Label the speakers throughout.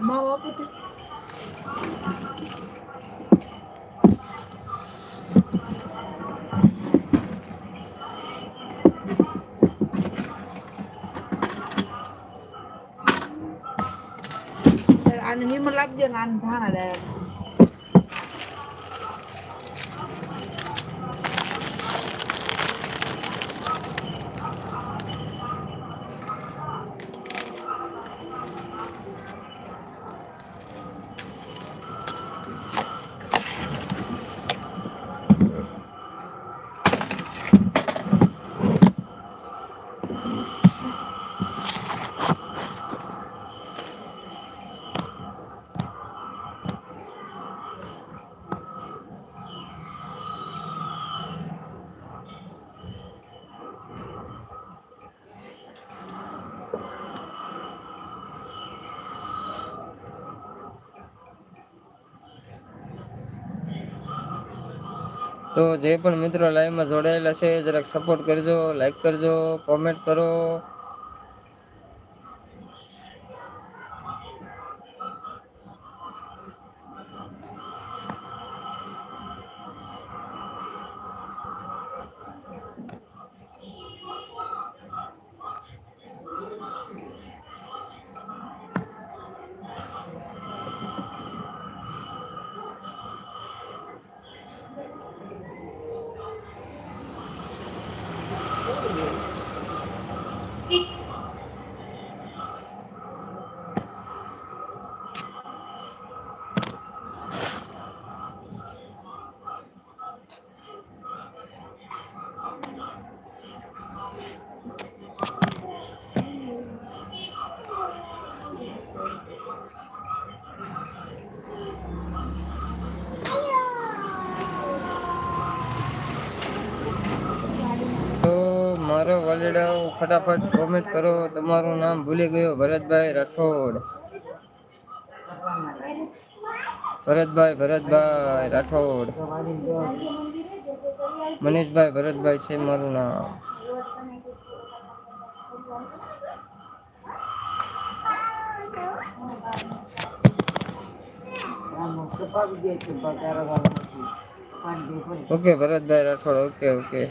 Speaker 1: માવો આપું છું. આને નિમક લાગજો ને આને ધાણા દે.
Speaker 2: તો જે પણ મિત્રો લાઈવમાં જોડાયેલા છે જરાક સપોર્ટ કરજો, લાઈક કરજો, કોમેન્ટ કરો. તો મારો વાલીડાઓ ફટાફટ કોમેન્ટ કરો. તમારું નામ ભૂલી ગયો, ભરતભાઈ રાઠોડ. ભરતભાઈ રાઠોડ. મનીષભાઈ ભરતભાઈ છે મારું નામ. Okay Bharatbhai Rathod, okay okay.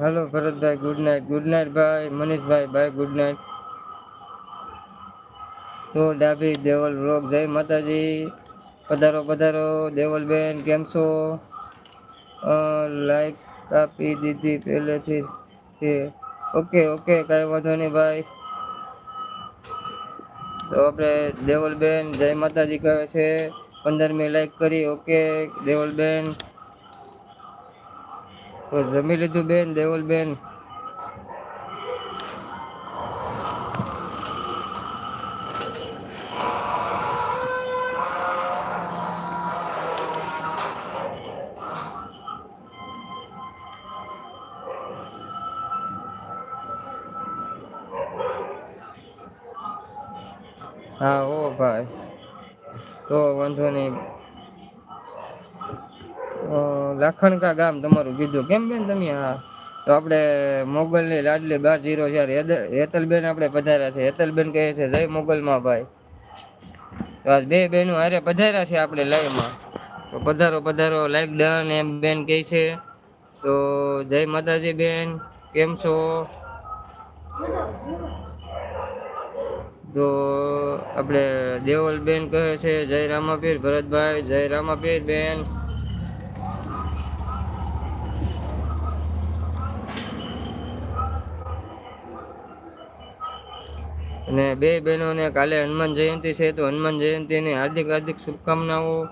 Speaker 2: Hello Bharatbhai, good night ભાઈ. મનીષભાઈ ભાઈ ગુડ નાઇટ. તો ડાભી દેવલ વ્લોગ, જય માતાજી. પધારો પધારો દેવલબેન, કેમ છો? લાઈક આપી દીધી પહેલેથી છે. ઓકે ઓકે, કાંઈ વાંધો નહીં ભાઈ. તો આપણે દેવલબેન જય માતાજી કહે છે. 15મી લાઈક કરી. ઓકે દેવલબેન. તો જમી લીધું બેન દેવલબેન? હા ઓ ભાઈ, તો વાંધો નહીં. લાખણકા ગામ તમારું કીધું કેમ બેન તમે? હા, તો આપણે મોગલની લાડલી 1204 હેતલબેન આપણે પધાર્યા છે. હેતલબેન કહે છે જય મોગલમાં ભાઈ. તો આજ બે બહેનો હારે પધાર્યા છે આપણે લાઈવમાં. તો પધારો પધારો. લાઈક ડન એમ બેન કહે છે. તો જય માતાજી બેન, કેમ છો? તો આપણે દેવલબેન કહે છે જય રામાપીર ભરતભાઈ, જય રામાપીર બેન. અને બે બહેનોને કાલે હનુમાન જયંતિ છે, તો હનુમાન જયંતિની હાર્દિક હાર્દિક શુભકામનાઓ.